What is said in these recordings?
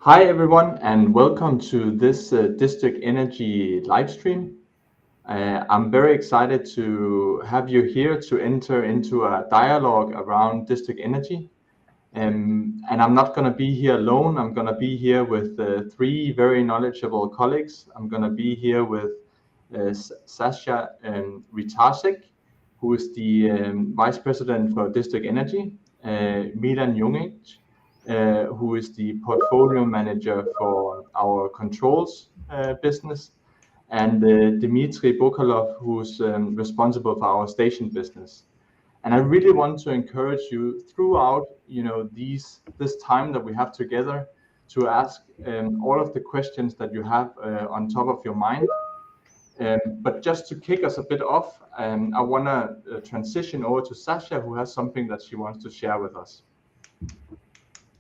Hi everyone, and welcome to this District Energy live stream. I'm very excited to have you here to enter into a dialogue around district energy. And I'm not going to be here alone. I'm going to be here with three very knowledgeable colleagues. I'm going to be here with Saska Rihtarsic, who is the Vice President for District Energy, Milan Jungic, who is the portfolio manager for our controls business, and Dmitry Bochkalov, who's responsible for our station business. And I really want to encourage you throughout, this time that we have together to ask all of the questions that you have on top of your mind. But just to kick us a bit off, I want to transition over to Sasha, who has something that she wants to share with us.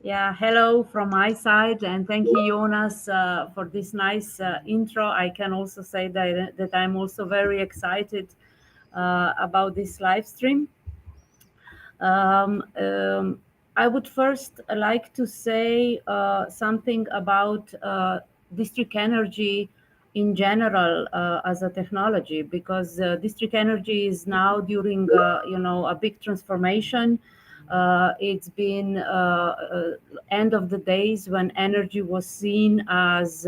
Yeah, hello from my side, and thank you, Jonas, for this nice intro. I can also say that I'm also very excited about this live stream. I would first like to say something about district energy in general as a technology, because district energy is now during a big transformation. It's been end of the days when energy was seen as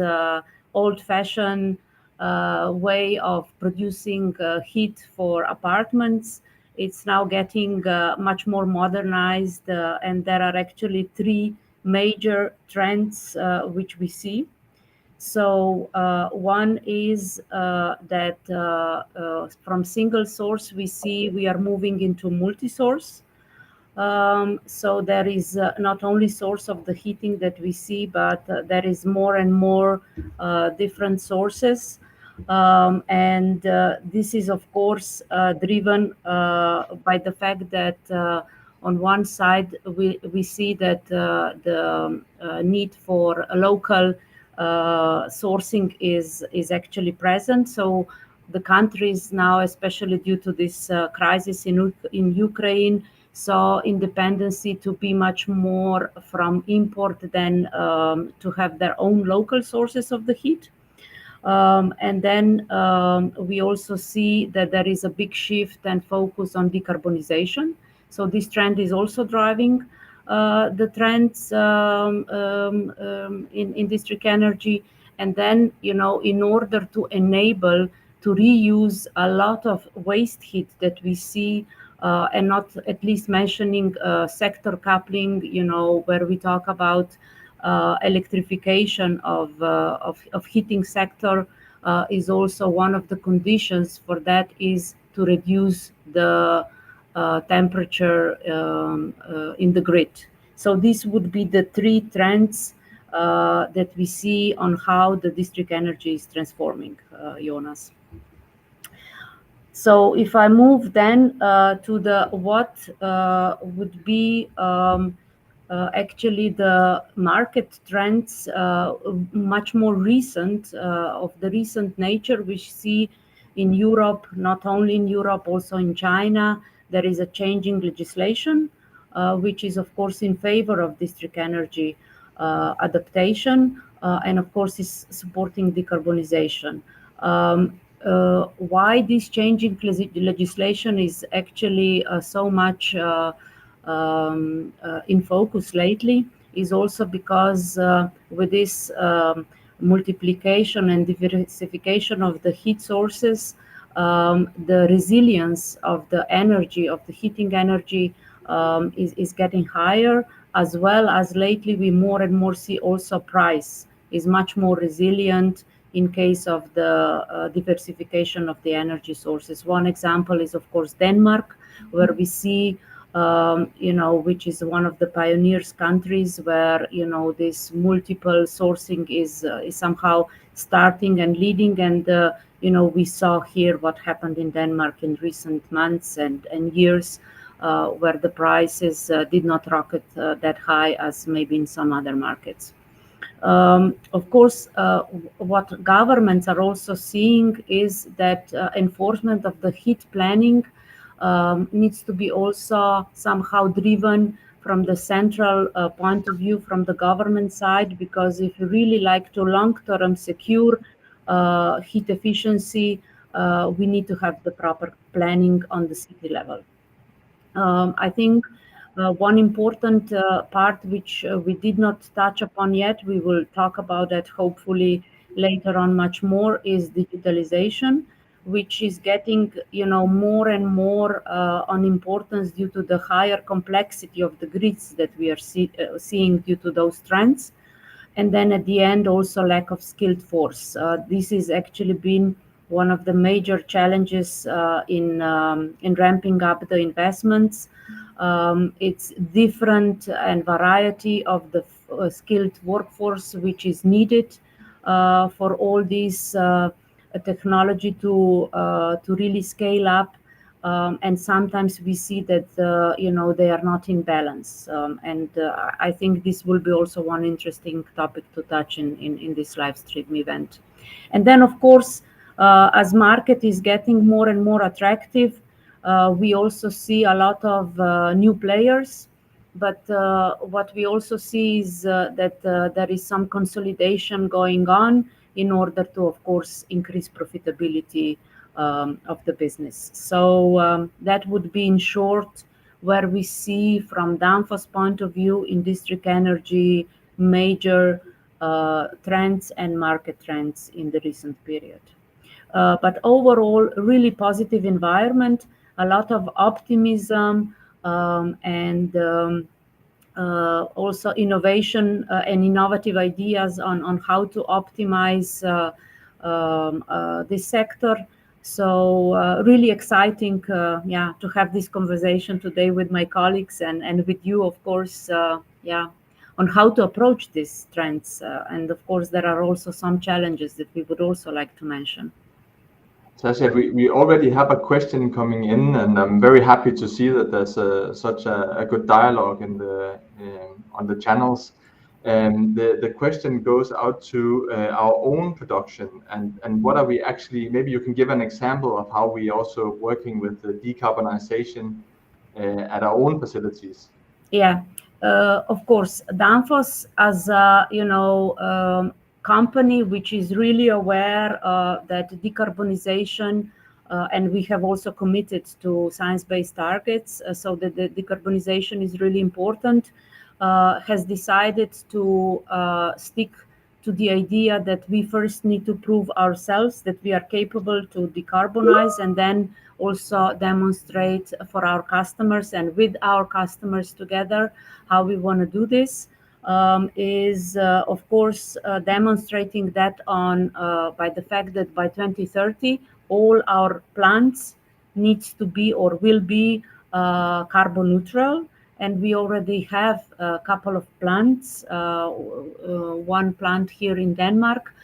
old-fashioned way of producing heat for apartments. It's now getting much more modernized, and there are actually three major trends which we see. So one is that from single source we are moving into multi-source. So there is not only source of the heating that we see, but there is more and more different sources. And this is, of course, driven by the fact that on one side, we see that the need for a local sourcing is actually present. So the countries now, especially due to this crisis in Ukraine, saw independency to be much more from import than to have their own local sources of the heat. And then we also see that there is a big shift and focus on decarbonization. So this trend is also driving the trends in district energy. And then, in order to enable to reuse a lot of waste heat that we see, and not at least mentioning sector coupling, where we talk about electrification of heating sector is also one of the conditions for that is to reduce the temperature in the grid. So these would be the three trends that we see on how the district energy is transforming, Jonas. So if I move then to the what would be actually the market trends, much more recent, of the recent nature, we see in Europe, not only in Europe, also in China, there is a changing legislation, which is of course in favor of district energy adaptation, and of course is supporting decarbonization. Why this changing legislation is actually so much in focus lately is also because with this multiplication and diversification of the heat sources, the resilience of the energy, of the heating energy, is getting higher, as well as lately we more and more see also price is much more resilient in case of the diversification of the energy sources. One example is, of course, Denmark, where we see, which is one of the pioneers countries where, this multiple sourcing is somehow starting and leading. And, we saw here what happened in Denmark in recent months and years, where the prices did not rocket that high as maybe in some other markets. Of course, what governments are also seeing is that enforcement of the heat planning needs to be also somehow driven from the central point of view, from the government side, because if you really like to long-term secure heat efficiency, we need to have the proper planning on the city level. I think one important part which we did not touch upon yet, we will talk about that hopefully later on much more, is digitalization, which is getting more and more on importance due to the higher complexity of the grids that we are seeing due to those trends. And then at the end, also lack of skilled force. This has actually been one of the major challenges in ramping up the investments. It's different and variety of the skilled workforce which is needed for all these technology to really scale up. And sometimes we see that they are not in balance, and I think this will be also one interesting topic to touch in this live stream event. And then of course, as market is getting more and more attractive, we also see a lot of new players, but what we also see is that there is some consolidation going on in order to, of course, increase profitability of the business. So that would be in short where we see from Danfoss point of view in district energy major trends and market trends in the recent period. But overall, really positive environment, a lot of optimism, and also innovation and innovative ideas on how to optimize this sector. So really exciting, to have this conversation today with my colleagues and with you, of course, on how to approach these trends. And of course, there are also some challenges that we would also like to mention. Saska, we already have a question coming in, and I'm very happy to see that there's such a good dialogue on the channels. The question goes out to our own production and what are we actually, maybe you can give an example of how we also working with the decarbonization at our own facilities. Yeah, of course, Danfoss as a company which is really aware that decarbonization, and we have also committed to science-based targets, so that the decarbonization is really important, has decided to stick to the idea that we first need to prove ourselves that we are capable to decarbonize, and then also demonstrate for our customers and with our customers together how we want to do this. Is of course demonstrating that on by the fact that by 2030 all our plants needs to be or will be carbon neutral, and we already have a couple of plants, one plant here in Denmark,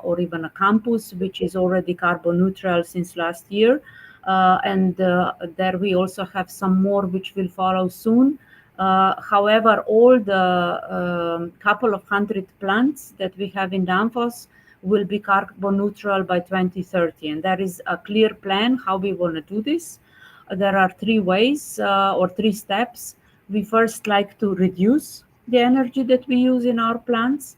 or even a campus which is already carbon neutral since last year, and there we also have some more which will follow soon. However, all the couple of hundred plants that we have in Danfoss will be carbon neutral by 2030. And there is a clear plan how we want to do this. There are three ways or three steps. We first like to reduce the energy that we use in our plants.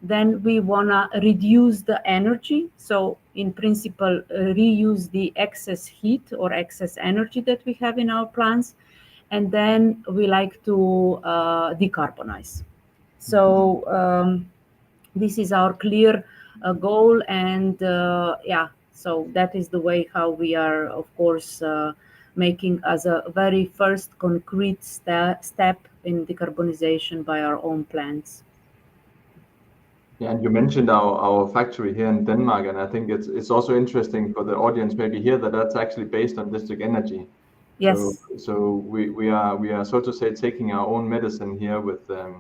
Then we want to reduce the energy. So in principle, reuse the excess heat or excess energy that we have in our plants. And then we like to decarbonize. So this is our clear goal, and so that is the way how we are, of course, making as a very first concrete step in decarbonization by our own plants. Yeah, and you mentioned our factory here in Denmark, and I think it's also interesting for the audience maybe here that that's actually based on district energy. Yes. So we are so to say taking our own medicine here with the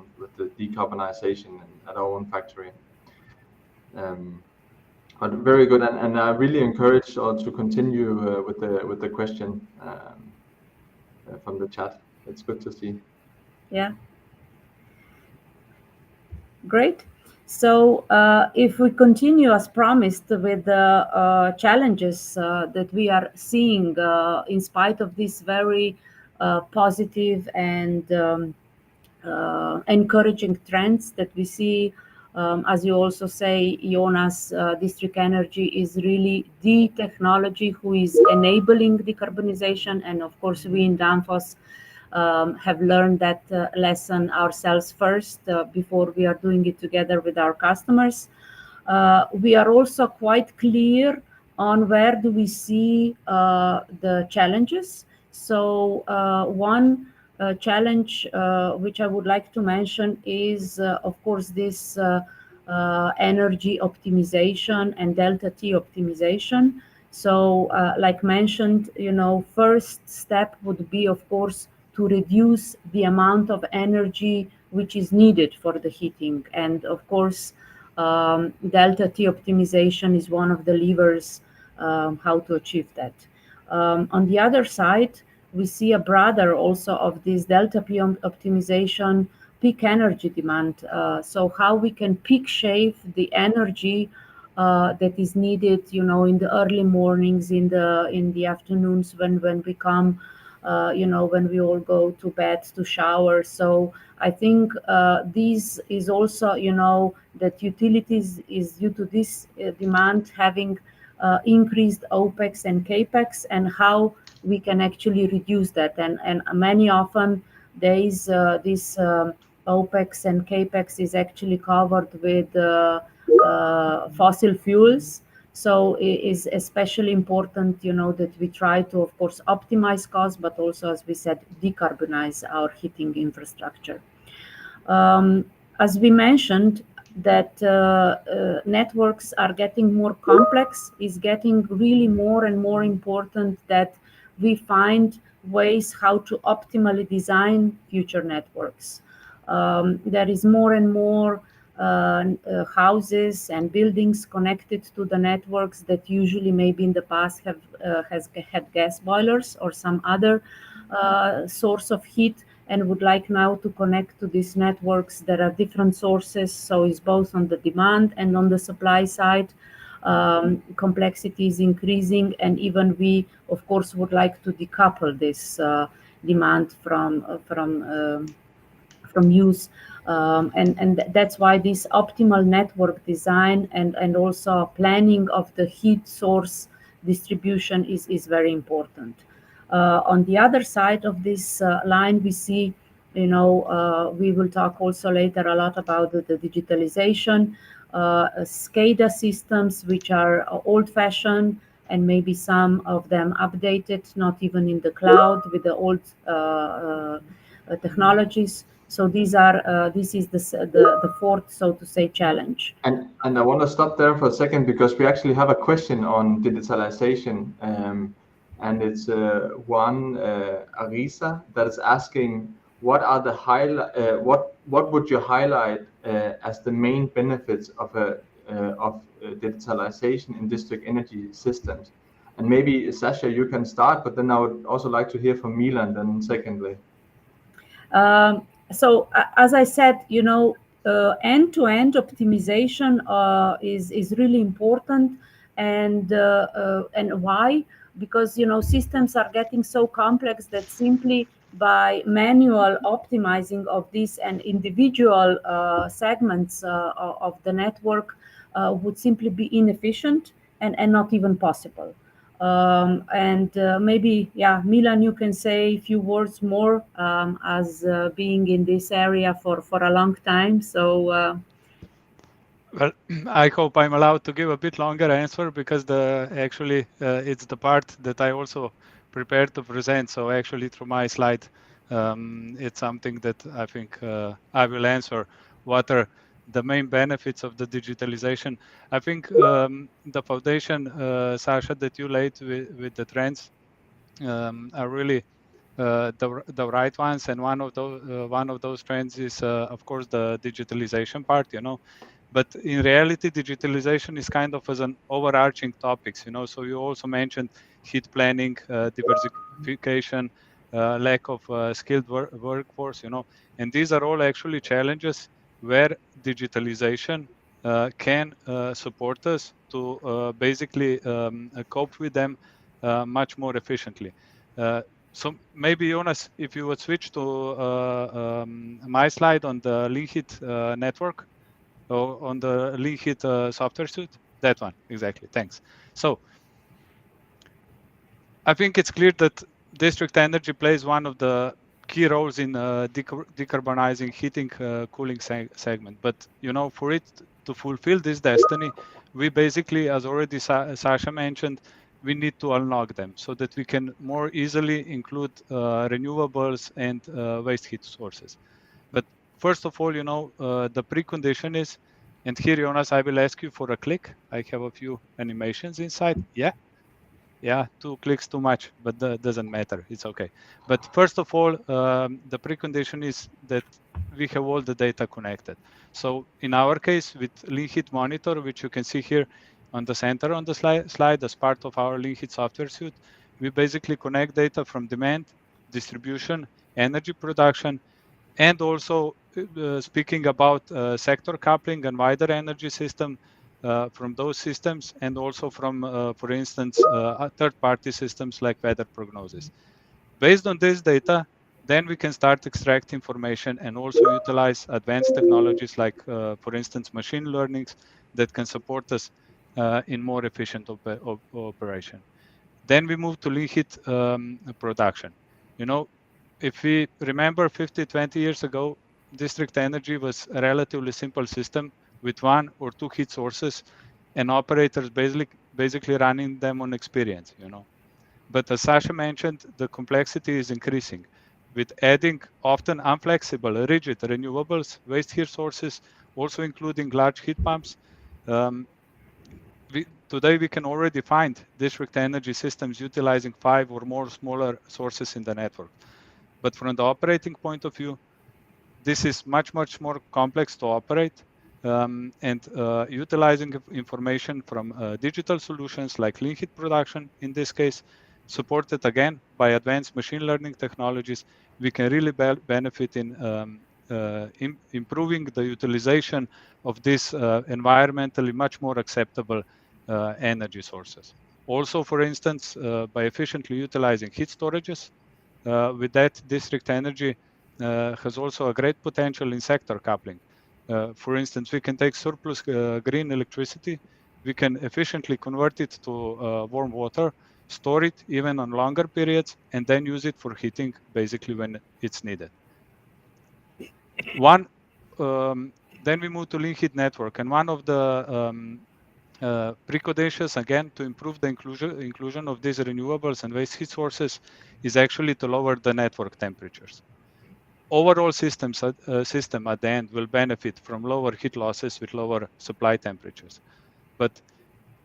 decarbonization at our own factory. But very good, and I really encourage to continue with the question from the chat. It's good to see. Yeah. Great. So if we continue as promised with the challenges that we are seeing in spite of this very positive and encouraging trends that we see. As you also say, Jonas, district energy is really the technology who is enabling decarbonization. And of course, we in Danfoss have learned that lesson ourselves first before we are doing it together with our customers. We are also quite clear on where do we see the challenges. So one challenge which I would like to mention is, of course, this energy optimization and delta T optimization. So, like mentioned, first step would be, of course, to reduce the amount of energy which is needed for the heating. And of course, delta T optimization is one of the levers how to achieve that. On the other side, we see a brother also of this delta P optimization, peak energy demand. So how we can peak shave the energy that is needed, in the early mornings, in the afternoons when we come, when we all go to bed to shower. So I think this is also, that utilities is due to this demand having increased OPEX and CAPEX, and how we can actually reduce that. And many often days this OPEX and CAPEX is actually covered with fossil fuels. So it is especially important, that we try to, of course, optimize costs, but also, as we said, decarbonize our heating infrastructure. As we mentioned, that networks are getting more complex, is getting really more and more important that we find ways how to optimally design future networks. There is more and more houses and buildings connected to the networks that usually maybe in the past has had gas boilers or some other source of heat, and would like now to connect to these networks. There are different sources, so it's both on the demand and on the supply side. Complexity is increasing, and even we, of course, would like to decouple this demand from use. And that's why this optimal network design and also planning of the heat source distribution is very important. On the other side of this line, we see, we will talk also later a lot about the digitalization, SCADA systems, which are old-fashioned, and maybe some of them updated, not even in the cloud with the old technologies. So this is the fourth, so to say, challenge. And I want to stop there for a second, because we actually have a question on digitalization, and it's one Arisa that is asking, what are the what would you highlight as the main benefits of digitalization in district energy systems? And maybe Sasha, you can start, but then I would also like to hear from Milan then secondly. So as I said, end-to-end optimization is really important, and why? Because systems are getting so complex that simply by manual optimizing of these and individual segments of the network would simply be inefficient and not even possible. And maybe, Milan, you can say a few words more, as being in this area for a long time. So, well, I hope I'm allowed to give a bit longer answer, because actually it's the part that I also prepared to present. So actually, through my slide, it's something that I think I will answer. What are the main benefits of the digitalization? I think the foundation, Sasha, that you laid with the trends are really the right ones, and one of those trends is of course the digitalization part, but in reality digitalization is kind of as an overarching topics, so you also mentioned heat planning, diversification, lack of skilled workforce, and these are all actually challenges where digitalization can support us to basically cope with them much more efficiently. So maybe, Jonas, if you would switch to my slide on the Linkit network, or on the Linkit software suite? That one, exactly. Thanks. So I think it's clear that district energy plays one of the key roles in decarbonizing heating cooling segment. But for it to fulfill this destiny, we basically, as already Sasha mentioned, we need to unlock them so that we can more easily include renewables and waste heat sources. But first of all, the precondition is, and here, Jonas, I will ask you for a click. I have a few animations inside. Yeah, 2 clicks too much, but that doesn't matter. It's okay. But first of all, the precondition is that we have all the data connected. So in our case, with Linkit Monitor, which you can see here on the center on the slide as part of our Linkit software suite, we basically connect data from demand, distribution, energy production, and also speaking about sector coupling and wider energy system from those systems, and also from, for instance, third-party systems like weather prognosis. Based on this data, then we can start extract information and also utilize advanced technologies like, for instance, machine learning that can support us in more efficient operation. Then we move to Linkit production. If we remember 50, 20 years ago, district energy was a relatively simple system with 1 or 2 heat sources and operators basically running them on experience, But as Sasha mentioned, the complexity is increasing with adding often unflexible, rigid renewables, waste heat sources, also including large heat pumps. Today we can already find district energy systems utilizing 5 or more smaller sources in the network. But from the operating point of view, this is much more complex to operate, and utilizing information from digital solutions like Linkit production, in this case, supported again by advanced machine learning technologies, we can really benefit in improving the utilization of these environmentally much more acceptable energy sources. Also, for instance, by efficiently utilizing heat storages, with that, district energy has also a great potential in sector coupling. For instance, we can take surplus green electricity, we can efficiently convert it to warm water, store it even on longer periods, and then use it for heating basically when it's needed. Then we move to Linkit network, and one of the preconditions, again, to improve the inclusion of these renewables and waste heat sources is actually to lower the network temperatures. Overall system at the end will benefit from lower heat losses with lower supply temperatures. But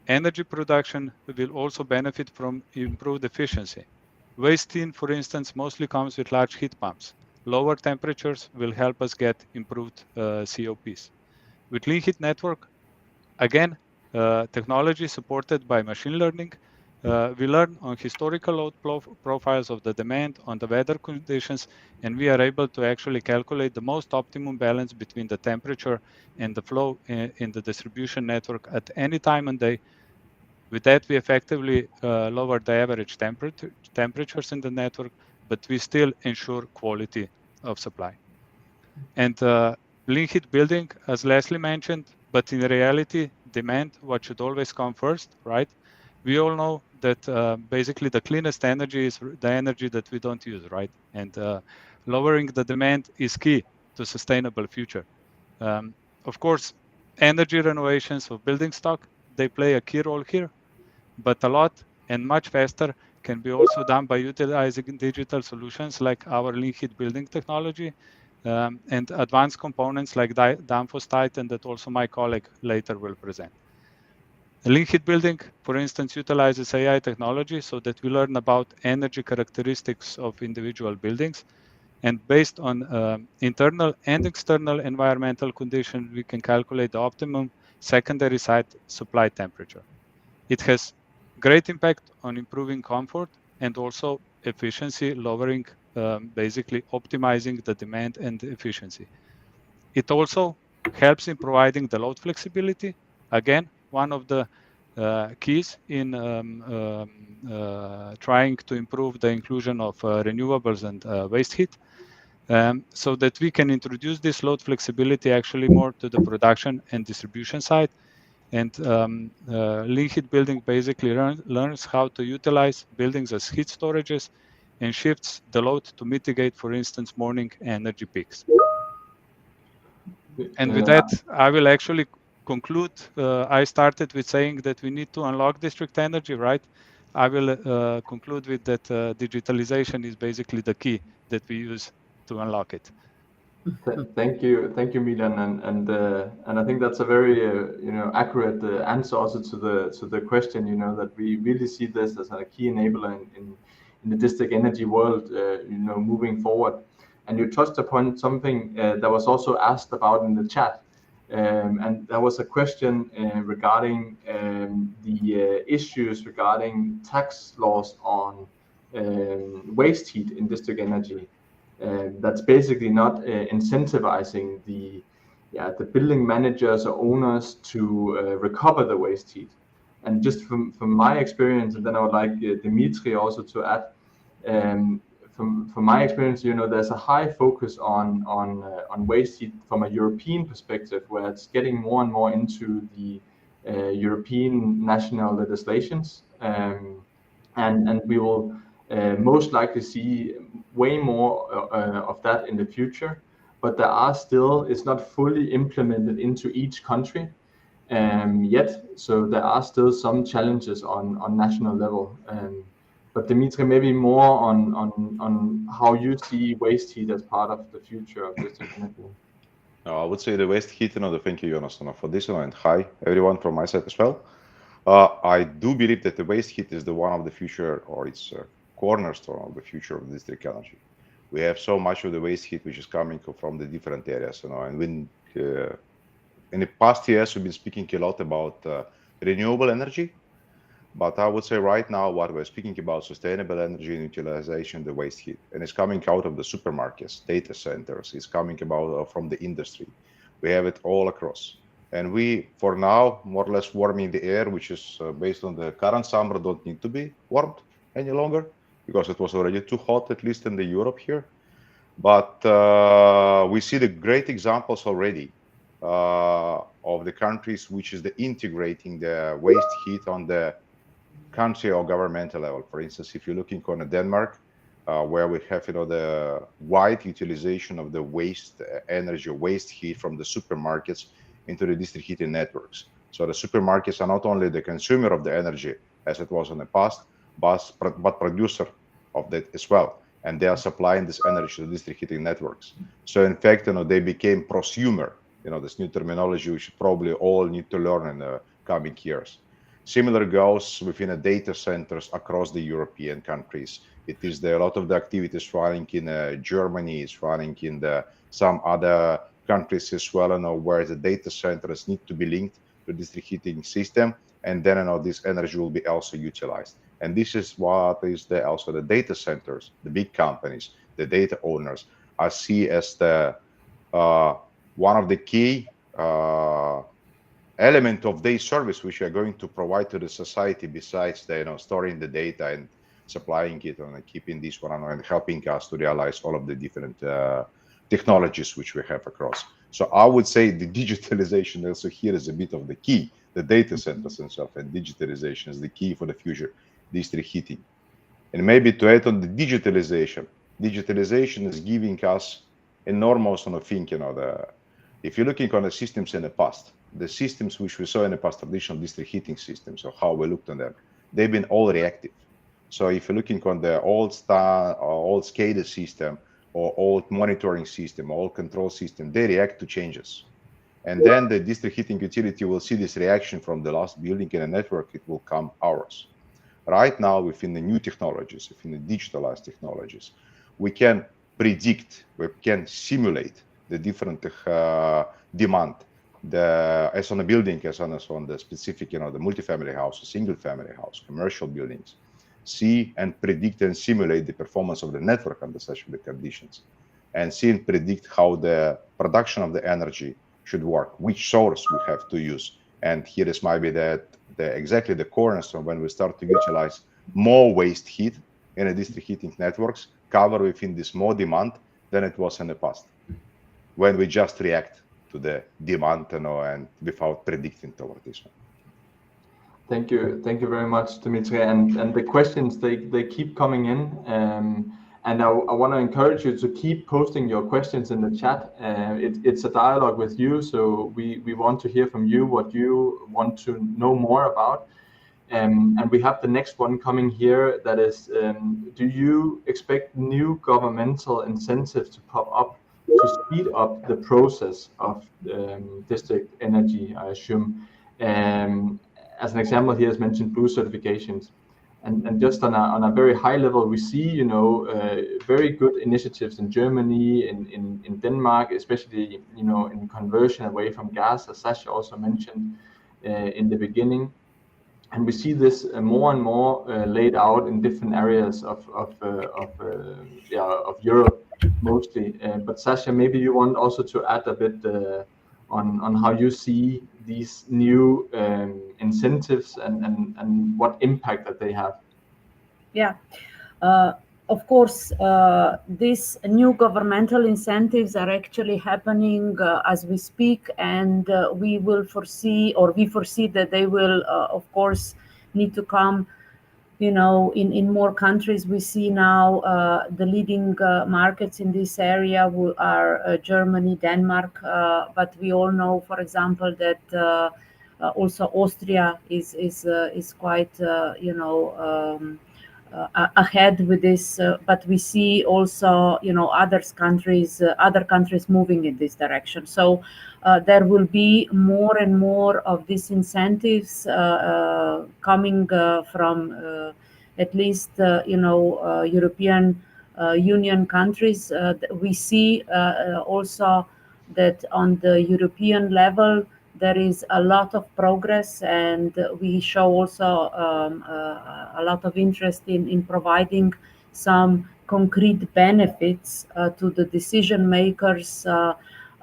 energy production will also benefit from improved efficiency. Waste heat, for instance, mostly comes with large heat pumps. Lower temperatures will help us get improved COPs. With Linkit network, again, technology supported by machine learning, we learn on historical load profiles of the demand, on the weather conditions, and we are able to actually calculate the most optimum balance between the temperature and the flow in the distribution network at any time and day. With that, we effectively lower the average temperatures in the network, but we still ensure quality of supply. And Linkit building, as Leslie mentioned, but in reality, demand, what should always come first, right? We all know that basically the cleanest energy is the energy that we don't use, right? And lowering the demand is key to sustainable future. Of course, energy renovations of building stock, they play a key role here, but a lot and much faster can be also done by utilizing digital solutions like our Linkit building technology, and advanced components like Danfoss Titan that also my colleague later will present. Linkit building, for instance, utilizes AI technology so that we learn about energy characteristics of individual buildings. And based on internal and external environmental conditions, we can calculate the optimum secondary site supply temperature. It has great impact on improving comfort and also efficiency, lowering, basically optimizing the demand and efficiency. It also helps in providing the load flexibility. Again, one of the keys in trying to improve the inclusion of renewables and waste heat. so that we can introduce this load flexibility actually more to the production and distribution side. And lean heat building basically learns how to utilize buildings as heat storages and shifts the load to mitigate, for instance, morning energy peaks. And with that, I will actually conclude. I started with saying that we need to unlock district energy, right? I will conclude with that digitalization is basically the key that we use to unlock it. Thank you, Milan, and I think that's a very accurate answer also to the question. That we really see this as a key enabler in the district energy world. Moving forward, and you touched upon something that was also asked about in the chat, and that was a question regarding the issues regarding tax laws on waste heat in district energy. That's basically not incentivizing the building managers or owners to recover the waste heat. And just from my experience, and then I would like Dmitry also to add, from my experience, there's a high focus on waste heat from a European perspective, where it's getting more and more into the European national legislations, and we will most likely see way more of that in the future, but it's not fully implemented into each country yet, so there are still some challenges on national level. But Dmitry, maybe more on how you see waste heat as part of the future of district energy. I would say the waste heat, thank you, Jonas, for this one, and hi everyone from my side as well. I do believe that the waste heat is the one of the future, or it's a cornerstone of the future of district energy. We have so much of the waste heat which is coming from the different areas, and when in the past years we've been speaking a lot about renewable energy, but I would say right now what we're speaking about sustainable energy and utilization, the waste heat, and it's coming out of the supermarkets, data centers, it's coming about from the industry. We have it all across. And we, for now, more or less warming the air, which is based on the current summer, don't need to be warmed any longer because it was already too hot, at least in the Europe here. But we see the great examples already of the countries which is the integrating the waste heat on the country or governmental level. For instance, if you're looking on Denmark, where we have the wide utilization of the waste energy, waste heat from the supermarkets into the district heating networks. So the supermarkets are not only the consumer of the energy as it was in the past, but producer of that as well. And they are supplying this energy to the district heating networks. So in fact, they became prosumer, this new terminology which probably all need to learn in the coming years. Similar goes within the data centers across the European countries. It is a lot of the activities running in Germany, is running in some other countries as well, where the data centers need to be linked to district heating system, and then this energy will be also utilized. And this is what is also the data centers, the big companies, the data owners, I see as the one of the key element of their service which we are going to provide to the society, besides the storing the data and supplying it and keeping this one and helping us to realize all of the different technologies which we have across. So I would say the digitalization also here is a bit of the key. The data centers themselves and digitalization is the key for the future district heating. And maybe to add on the digitalization is giving us enormous thing, if you're looking on the systems in the past, the systems which we saw in the past, traditional district heating systems, or how we looked on them, they've been all reactive. So if you're looking on the old SCADA system or old monitoring system, old control system, they react to changes. And then the district heating utility will see this reaction from the last building in a network, it will come ours. Right now, within the new technologies, within the digitalized technologies, we can predict, we can simulate the different demand, as on a building, as on the specific, the multifamily house, single family house, commercial buildings, see and predict and simulate the performance of the network under such conditions, and see and predict how the production of the energy should work, which source we have to use. And here is maybe exactly the cornerstone when we start to utilize more waste heat in the district heating networks, cover within this more demand, than it was in the past, when we just react to the demand, and without predicting toward this one. Thank you very much, Dmitry. And the questions they keep coming in, and I want to encourage you to keep posting your questions in the chat. It's a dialogue with you, so we want to hear from you what you want to know more about. And we have the next one coming here. That is, do you expect new governmental incentives to pop up to speed up the process of district energy? I assume. As an example, here is mentioned blue certifications, and just on a very high level, we see very good initiatives in Germany, in Denmark, especially in conversion away from gas, as Sasha also mentioned in the beginning. And we see this more and more laid out in different areas of Europe mostly. But Sasha, maybe you want also to add a bit on how you see these new incentives and what impact that they have. Yeah. Of course, these new governmental incentives are actually happening as we speak, and we foresee that they will, of course, need to come. In more countries, we see now the leading markets in this area are Germany, Denmark, but we all know, for example, that also Austria is quite ahead with this, but we see also other countries moving in this direction. So there will be more and more of these incentives coming from at least European Union countries. We see also that on the European level there is a lot of progress, and we show also a lot of interest in providing some concrete benefits to the decision makers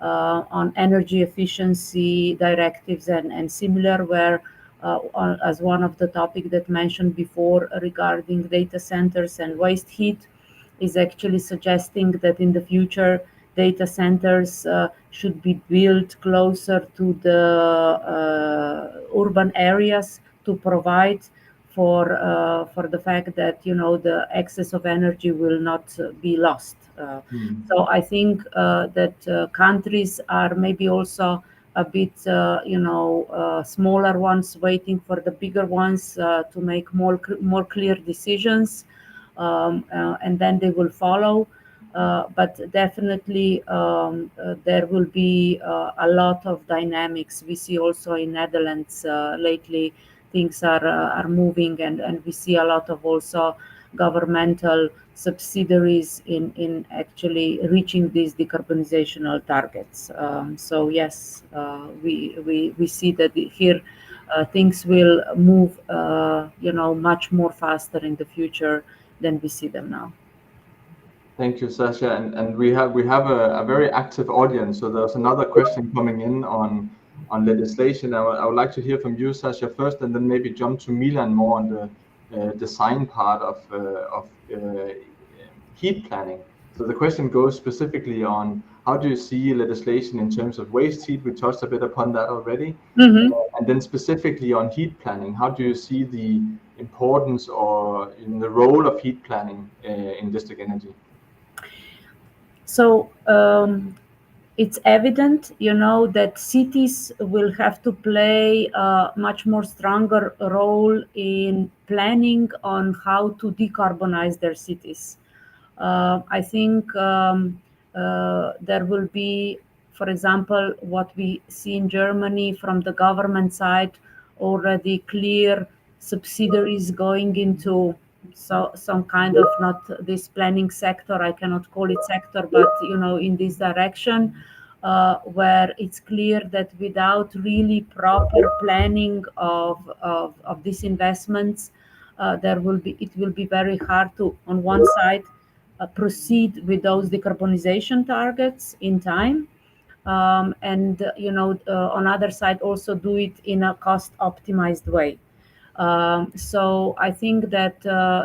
on energy efficiency directives and similar, where as one of the topics that mentioned before regarding data centers and waste heat is actually suggesting that in the future data centers should be built closer to the urban areas to provide for the fact that the excess of energy will not be lost. So I think that countries are maybe also a bit smaller ones waiting for the bigger ones to make more clear decisions, and then they will follow. But definitely there will be a lot of dynamics. We see also in Netherlands lately things are moving, and we see a lot of also governmental subsidiaries in actually reaching these decarbonizational targets. So yes, we see that here things will move much more faster in the future than we see them now. Thank you, Sasha. And we have a very active audience. So there's another question coming in on legislation. I would like to hear from you, Sasha, first, and then maybe jump to Milan more on the design part of heat planning. So the question goes specifically on how do you see legislation in terms of waste heat? We touched a bit upon that already. Mm-hmm. And then specifically on heat planning, how do you see the importance or in the role of heat planning in district energy? So it's evident, that cities will have to play a much more stronger role in planning on how to decarbonize their cities. I think there will be, for example, what we see in Germany from the government side, already clear subsidiaries going into some kind of, not this planning sector, I cannot call it sector, but in this direction, where it's clear that without really proper planning of these investments, it will be very hard to, on one side, proceed with those decarbonization targets in time, and on other side also do it in a cost optimized way. So I think that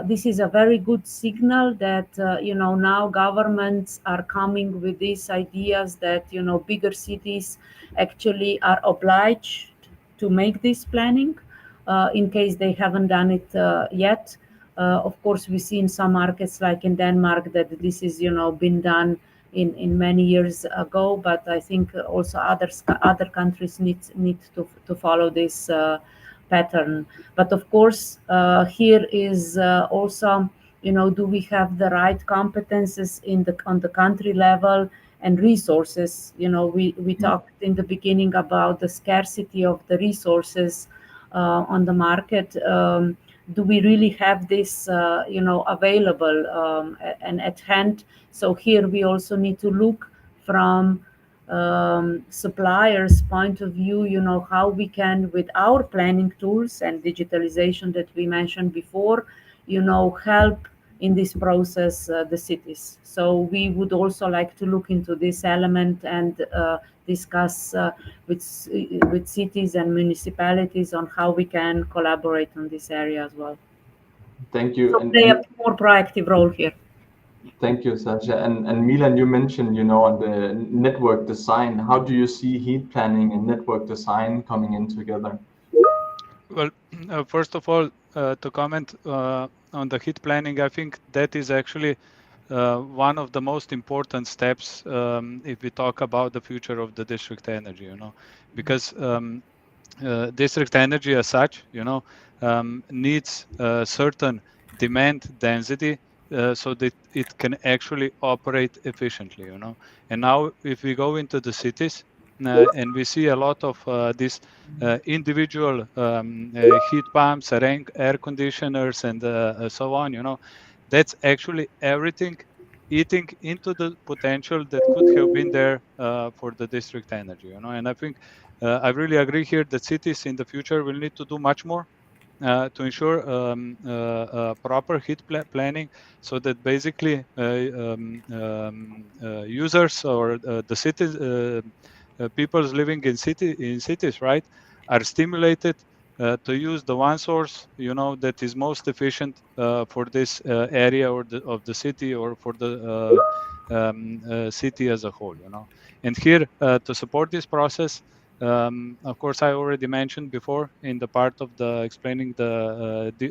this is a very good signal that now governments are coming with these ideas that bigger cities actually are obliged to make this planning in case they haven't done it yet. Of course, we see in some markets like in Denmark that this is been done in many years ago, but I think also other countries need to follow this pattern. But of course, here is also, do we have the right competences on the country level and resources? We talked in the beginning about the scarcity of the resources on the market. Do we really have this, available and at hand? So here we also need to look from suppliers' point of view, how we can, with our planning tools and digitalization that we mentioned before, help in this process the cities. So we would also like to look into this element and discuss with cities and municipalities on how we can collaborate on this area as well. Thank you. So play a more proactive role here. Thank you, Saska. And Milan, you mentioned, on the network design. How do you see heat planning and network design coming in together? Well, first of all, to comment on the heat planning, I think that is actually one of the most important steps if we talk about the future of the district energy, because district energy as such, needs a certain demand density so that it can actually operate efficiently, And now if we go into the cities and we see a lot of these individual heat pumps, air conditioners, and so on, that's actually everything eating into the potential that could have been there for the district energy, And I think I really agree here that cities in the future will need to do much more to ensure proper heat planning, so that basically users or the cities, people living in cities, right, are stimulated to use the one source, that is most efficient for this area or of the city or for the city as a whole, And here to support this process, of course, I already mentioned before in the part of the explaining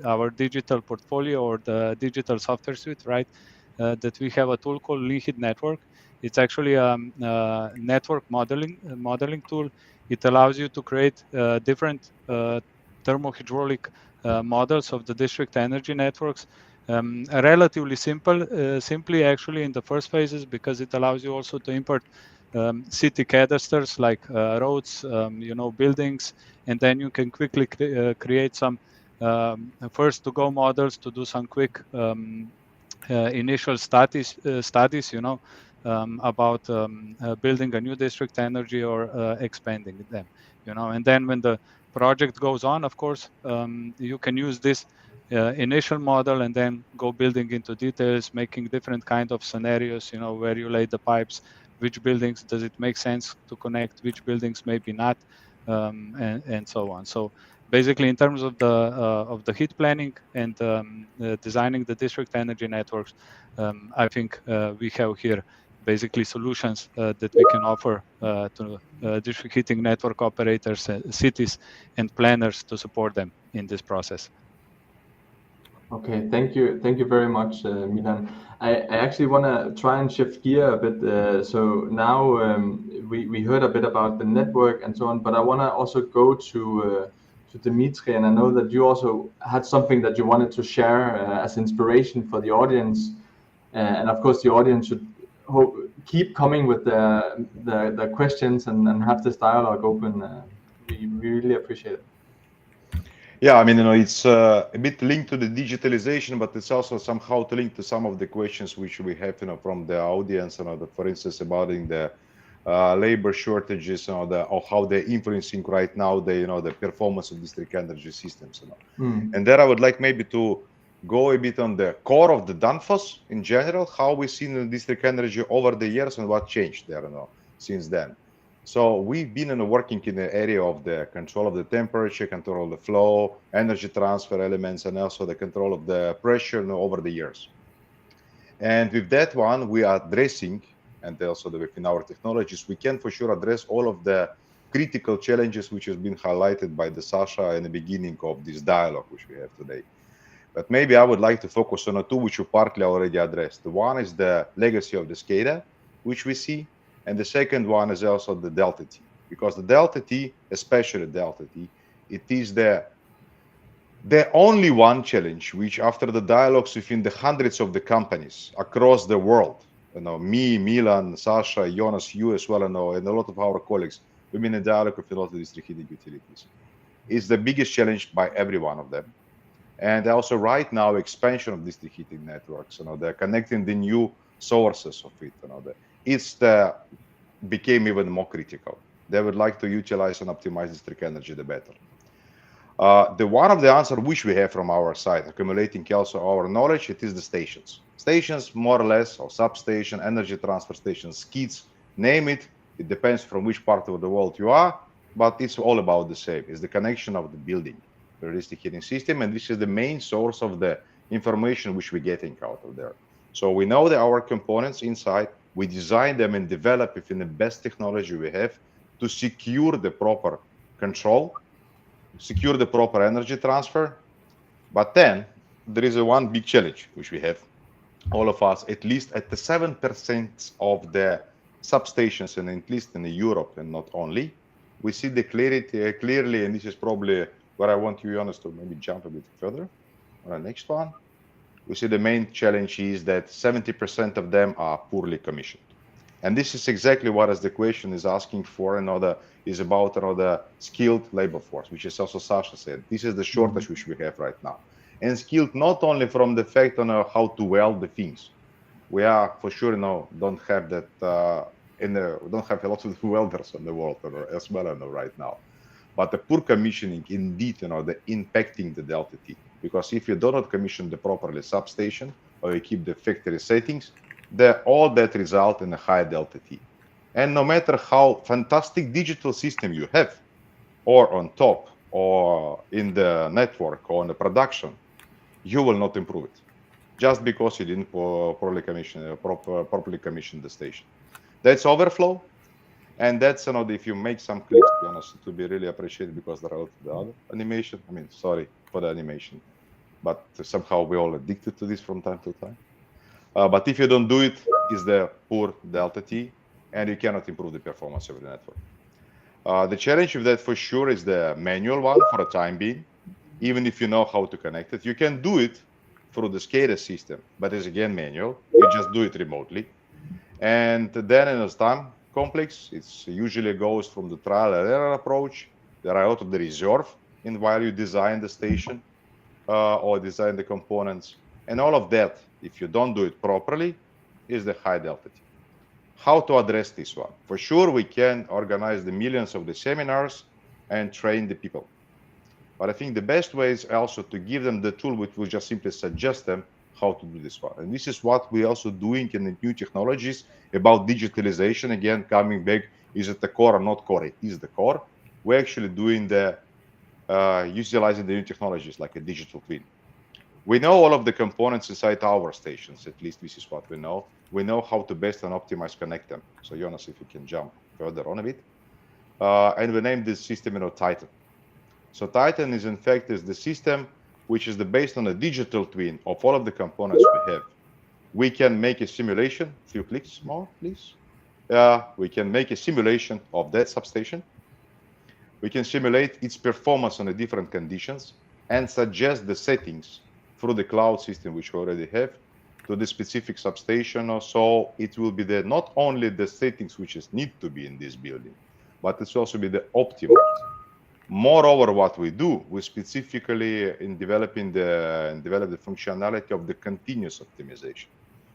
our digital portfolio or the digital software suite, right? That we have a tool called Lean Network. It's actually a network modeling tool. It allows you to create different thermohydraulic models of the district energy networks. Relatively simply actually in the first phases, because it allows you also to import city cadasters like roads, buildings, and then you can quickly create some first-to-go models to do some quick initial studies, about building a new district energy or expanding them, And then when the project goes on, of course, you can use this initial model and then go building into details, making different kind of scenarios, where you lay the pipes, which buildings does it make sense to connect, which buildings maybe not, and so on. So basically, in terms of the heat planning and designing the district energy networks, I think we have here basically solutions that we can offer to district heating network operators, cities, and planners to support them in this process. Okay, thank you very much, Milan. I actually want to try and shift gear a bit. So now we heard a bit about the network and so on, but I want to also go to Dmitry, and I know that you also had something that you wanted to share as inspiration for the audience, and of course the audience should keep coming with the questions and have this dialogue open. We really appreciate it. Yeah, I mean, it's a bit linked to the digitalization, but it's also somehow to link to some of the questions which we have, from the audience, for instance, about the labor shortages, or how they're influencing right now the performance of district energy systems, And there I would like maybe to go a bit on the core of the Danfoss in general, how we've seen the district energy over the years and what changed there, since then. So we've been working in the area of the control of the temperature, control of the flow, energy transfer elements, and also the control of the pressure over the years. And with that one, we are addressing, and also within our technologies, we can for sure address all of the critical challenges which has been highlighted by the Sasha in the beginning of this dialogue which we have today. But maybe I would like to focus on the two which you partly already addressed. The one is the legacy of the SCADA, which we see, and the second one is also the Delta T, because the Delta T, especially Delta T, it is the only one challenge which, after the dialogues within the hundreds of the companies across the world, me, Milan, Sasha, Jonas, you as well, and a lot of our colleagues, we've been in dialogue with a lot of district heating utilities, is the biggest challenge by every one of them. And also right now, expansion of district heating networks, they're connecting the new sources of it, became even more critical. They would like to utilize and optimize district energy the better. The one of the answer which we have from our side, accumulating also our knowledge, it is the stations. Stations, more or less, or substation, energy transfer stations, skids, name it. It depends from which part of the world you are, but it's all about the same. It's the connection of the building, the district heating system, and this is the main source of the information which we're getting out of there. So we know that our components inside, we design them and develop within the best technology we have to secure the proper control, secure the proper energy transfer. But then there is one big challenge which we have, all of us, at least at the 7% of the substations, and at least in Europe and not only, we see the clarity clearly, and this is probably where I want you, Jonas, to maybe jump a bit further on the next one. We see the main challenge is that 70% of them are poorly commissioned. And this is exactly what as the question is asking for, is about the skilled labor force, which is also Sasha said. This is the shortage which we have right now. And skilled not only from the fact on how to weld the things. We are for sure don't have that we don't have a lot of welders in the world as well right now. But the poor commissioning indeed the impacting the Delta T. Because if you do not commission the properly substation or you keep the factory settings, all that result in a high Delta T. And no matter how fantastic digital system you have, or on top, or in the network, or in the production, you will not improve it, just because you didn't properly commission the station. That's overflow, and that's if you make some clicks, Jonas, to be really appreciated, because there are the other animation. Sorry for the animation, but somehow we're all addicted to this from time to time. But if you don't do it, is the poor Delta T, and you cannot improve the performance of the network. The challenge with that for sure is the manual one for the time being. Even if you know how to connect it, you can do it through the SCADA system, but it's again manual. You just do it remotely. And then in as time complex, it usually goes from the trial and error approach. There are a lot of the reserve in while you design the station or design the components. And all of that, if you don't do it properly, is the high Delta T. How to address this one? For sure, we can organize the millions of the seminars and train the people. But I think the best way is also to give them the tool which will just simply suggest them how to do this one. And this is what we're also doing in the new technologies about digitalization. Again, coming back, is it the core or not core? It is the core. We're actually doing the utilizing the new technologies like a digital twin. We know all of the components inside our stations, at least this is what we know. We know how to best and optimize connect them. So Jonas, if you can jump further on a bit. And we named this system Titan. So Titan is in fact is the system which is based on a digital twin of all of the components we have. We can make a simulation, a few clicks more, please. We can make a simulation of that substation. We can simulate its performance on the different conditions and suggest the settings through the cloud system which we already have to the specific substation. So it will be not only the settings which need to be in this building, but it's also be the optimal. Moreover, what we do, we specifically in develop the functionality of the continuous optimization.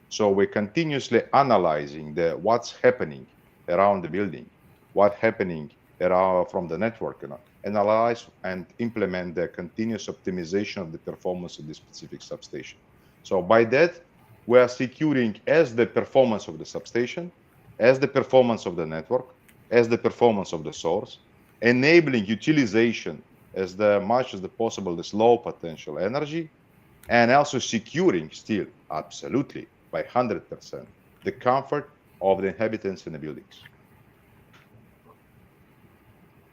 So we're continuously analyzing what's happening around the building, what's happening around from the network, analyze and implement the continuous optimization of the performance of the specific substation. So by that, we are securing as the performance of the substation, as the performance of the network, as the performance of the source, enabling utilization as much as possible this low potential energy, and also securing still absolutely by 100% the comfort of the inhabitants in the buildings.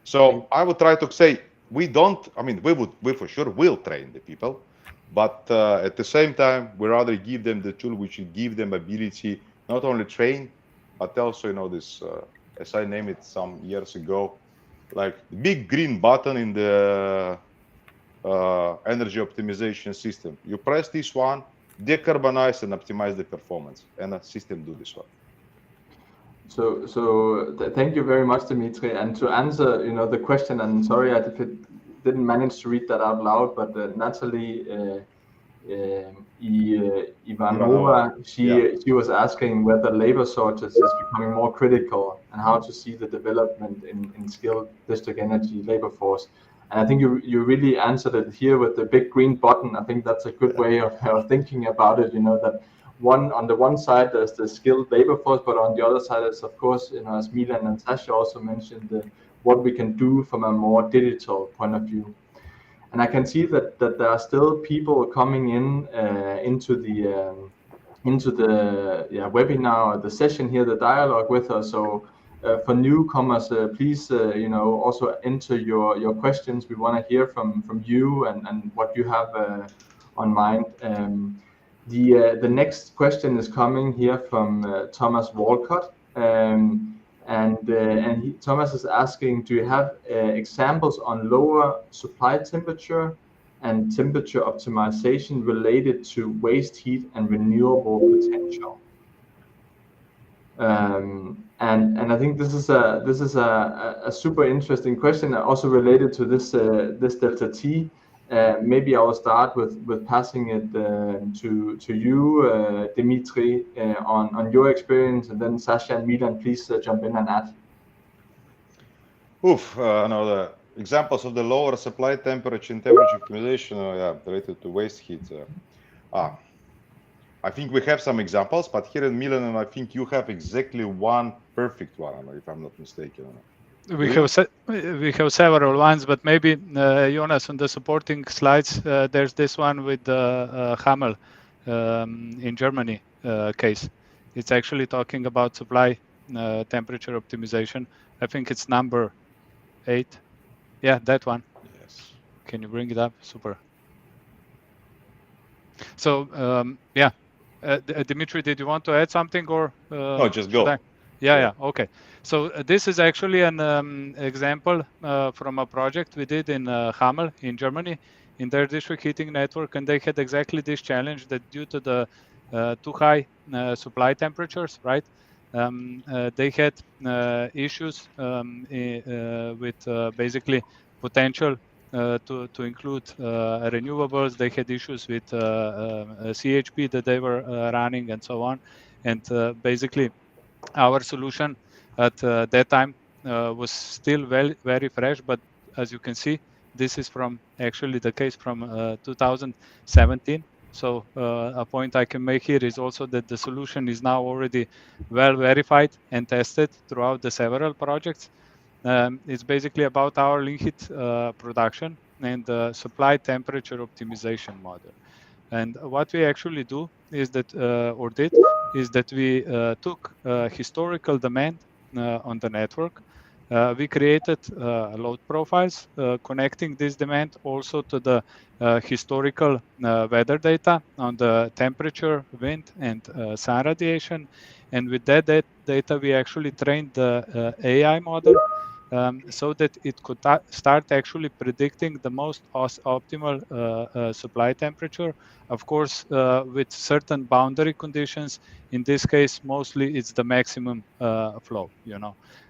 So I would try to say we for sure will train the people, but at the same time we rather give them the tool which will give them ability not only train but also this as I named it some years ago, like the big green button in the energy optimization system. You press this one, decarbonize and optimize the performance, and the system do this one. Thank you very much, Dmitry. And to answer, the question, and sorry I didn't manage to read that out loud, but Natalie Ivanova, she was asking whether labor shortage is becoming more critical and how to see the development in skilled district energy labor force. And I think you really answered it here with the big green button. I think that's a good way of thinking about it, that on the one side there's the skilled labor force, but on the other side is, of course, as Milan and Sasha also mentioned, what we can do from a more digital point of view. And I can see that there are still people coming into the webinar, or the session here, the dialogue with us. So for newcomers, please also enter your questions. We want to hear from you and what you have on mind. The next question is coming here from Thomas Walcott, Thomas is asking, do you have examples on lower supply temperature and temperature optimization related to waste heat and renewable potential? And I think this is a super interesting question, also related to this delta T. Maybe I will start with passing it to you, Dmitry, on your experience, and then Sasha and Milan, please jump in and add. The examples of the lower supply temperature and temperature optimization related to waste heat. I think we have some examples, but here in Milan, I think you have exactly one perfect one, if I'm not mistaken. We have several ones, but maybe Jonas, on the supporting slides, there's this one with the Hamel in Germany case. It's actually talking about supply temperature optimization. I think it's number 8. Yeah, that one. Yes. Can you bring it up? Super. So Dmitry, did you want to add something, or no, just go. Yeah. Okay. So this is actually an example from a project we did in Hamel in Germany, in their district heating network, and they had exactly this challenge that due to the too high supply temperatures, right? They had issues with basically potential to include renewables. They had issues with CHP that they were running and so on, and basically our solution at that time was still very fresh, but as you can see, this is from actually the case from 2017. So a point I can make here is also that the solution is now already well verified and tested throughout the several projects. It's basically about our lean heat production and the supply temperature optimization model. And what we actually do is that, we took historical demand on the network. We created load profiles connecting this demand also to the historical weather data on the temperature, wind, and sun radiation. And with that data, we actually trained the AI model so that it could start actually predicting the most optimal supply temperature, of course, with certain boundary conditions. In this case, mostly it's the maximum flow,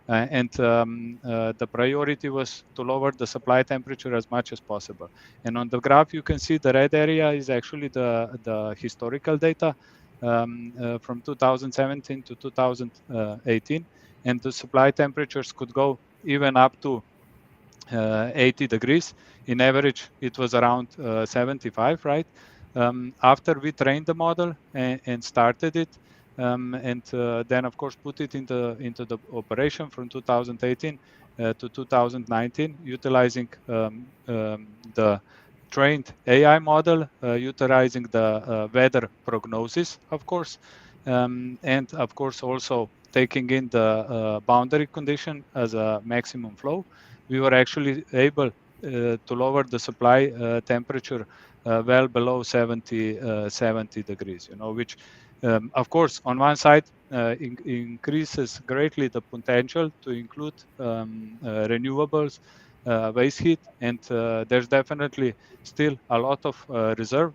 and the priority was to lower the supply temperature as much as possible. And on the graph, you can see the red area is actually the historical data from 2017 to 2018, and the supply temperatures could go even up to 80 degrees. In average, it was around 75, right? After we trained the model and started it, and then of course put it into the operation from 2018 to 2019, utilizing the trained AI model, utilizing the weather prognosis, of course, and of course also taking in the boundary condition as a maximum flow. We were actually able to lower the supply temperature well below 70 degrees, which of course on one side increases greatly the potential to include renewables, waste heat, and there's definitely still a lot of reserve,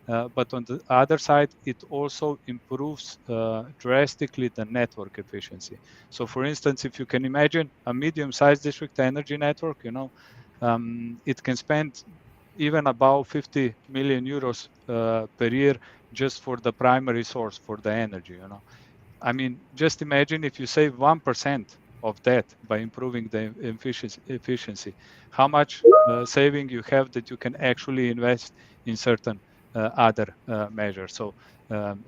but on the other side, it also improves drastically the network efficiency. So for instance, if you can imagine a medium-sized district energy network, it can spend even about 50 million euros per year just for the primary source for the energy. I mean, just imagine if you save 1% of that by improving the efficiency, how much saving you have that you can actually invest in certain other measures. So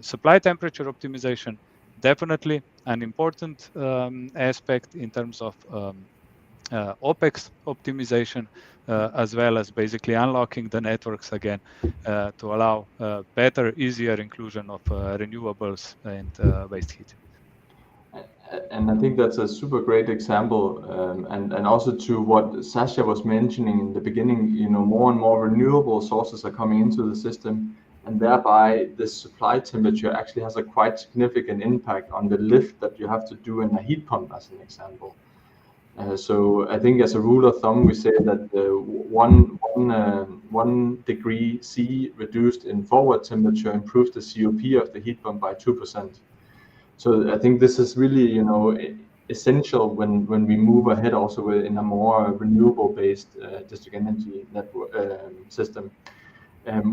supply temperature optimization, definitely an important aspect in terms of OPEX optimization, as well as basically unlocking the networks again to allow better, easier inclusion of renewables and waste heat. And I think that's a super great example, and also to what Sasha was mentioning in the beginning. More and more renewable sources are coming into the system, and thereby the supply temperature actually has a quite significant impact on the lift that you have to do in a heat pump, as an example. So I think as a rule of thumb, we say that 1 degree C reduced in forward temperature improves the COP of the heat pump by 2%. So I think this is really, essential when we move ahead also in a more renewable-based district energy network system.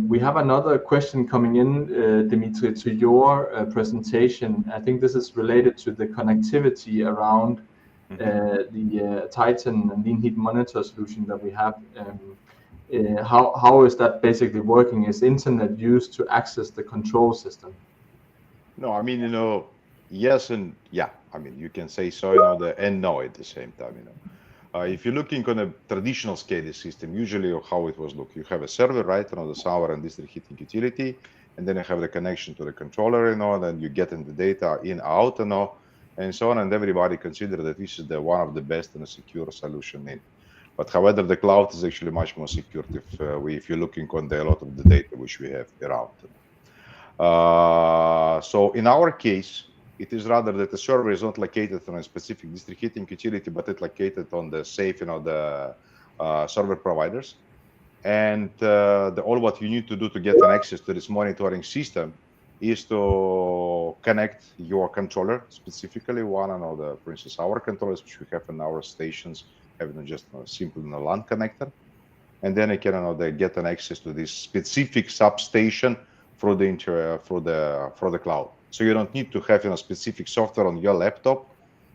We have another question coming in, Dmitry, to your presentation. I think this is related to the connectivity around the Titan and lean heat monitor solution that we have. How is that basically working? Is internet used to access the control system? No, I mean, yes and yeah. I mean, you can say so, and no at the same time, If you're looking on a traditional SCADA system, usually how it was look, you have a server, right, the solar and district heating utility, and then you have the connection to the controller, then you get in the data in, out, and so on, and everybody consider that this is one of the best and a secure solution in. But however, the cloud is actually much more secure if you're looking on a lot of the data which we have around. So in our case, it is rather that the server is not located on a specific district heating utility, but it's located on the safe, the server providers. And all what you need to do to get an access to this monitoring system is to connect your controller, specifically one and for instance, our controllers, which we have in our stations, having just a simple LAN connector. And then you can they get an access to this specific substation through the cloud. So you don't need to have a specific software on your laptop,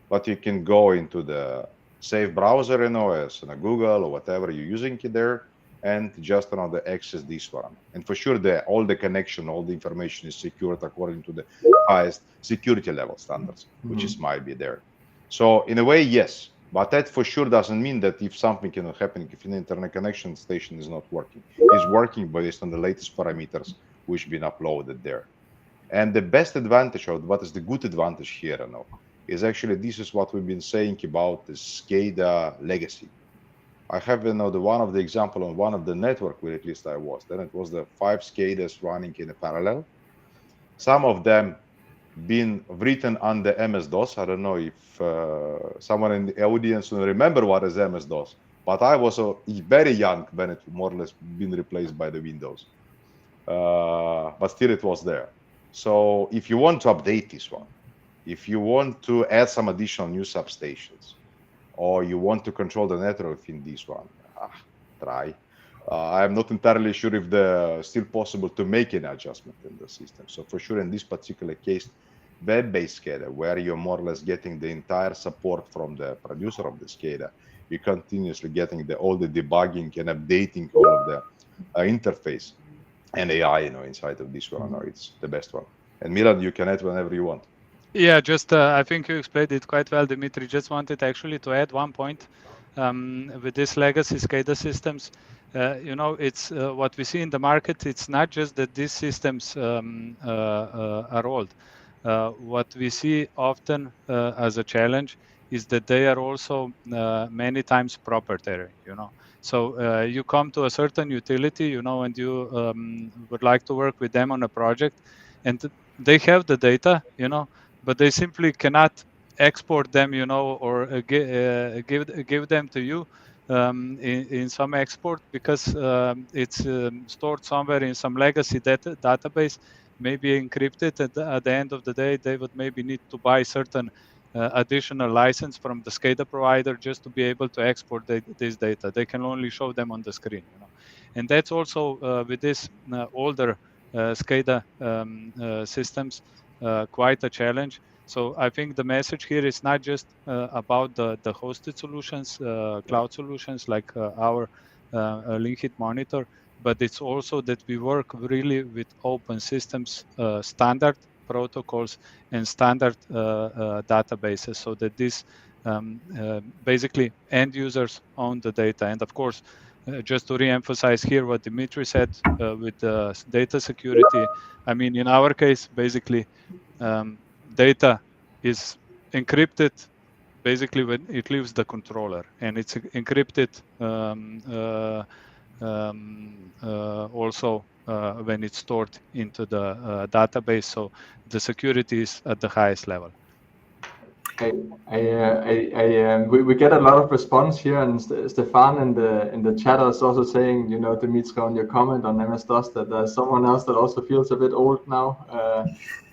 but you can go into the safe browser, as Google or whatever you're using there, and just access this one. And for sure, all the connection, all the information is secured according to the highest security level standards, which might be there. So in a way, yes, but that for sure doesn't mean that if something cannot happen, if an internet connection station is not working, it's working based on the latest parameters which have been uploaded there. And the best advantage, or what is the good advantage here, is actually this is what we've been saying about the SCADA legacy. I have one of the example on one of the network where at least I was. Then it was the 5 SCADAs running in a parallel. Some of them been written under MS-DOS. I don't know if someone in the audience will remember what is MS-DOS, but I was very young when it more or less been replaced by the Windows. But still it was there. So if you want to update this one, if you want to add some additional new substations, or you want to control the network in this one, try. I'm not entirely sure if it's still possible to make an adjustment in the system. So for sure, in this particular case, web-based SCADA, where you're more or less getting the entire support from the producer of the SCADA, you're continuously getting all the debugging and updating all of the interface and AI, inside of this one. It's the best one. And Milan, you can add whenever you want. Yeah, just I think you explained it quite well, Dmitry. Just wanted actually to add one point with these legacy SCADA systems. It's what we see in the market. It's not just that these systems are old. What we see often as a challenge is that they are also many times proprietary. So you come to a certain utility, and you would like to work with them on a project, and they have the data, but they simply cannot export them, or give them to you in some export, because it's stored somewhere in some legacy database, maybe encrypted. At the end of the day, they would maybe need to buy certain additional license from the SCADA provider just to be able to export this data. They can only show them on the screen, and that's also with this older SCADA systems quite a challenge. So I think the message here is not just about the hosted solutions, cloud solutions like our Linkit Monitor, but it's also that we work really with open systems, standard protocols, and standard databases, so that this basically end users own the data. And of course, just to re-emphasize here what Dmitry said with data security, I mean, in our case, basically, data is encrypted basically when it leaves the controller, and it's encrypted also when it's stored into the database. So the security is at the highest level. We get a lot of response here, and Stefan in the chat is also saying, Dmitry, on your comment on MS-DOS, that there's someone else that also feels a bit old now.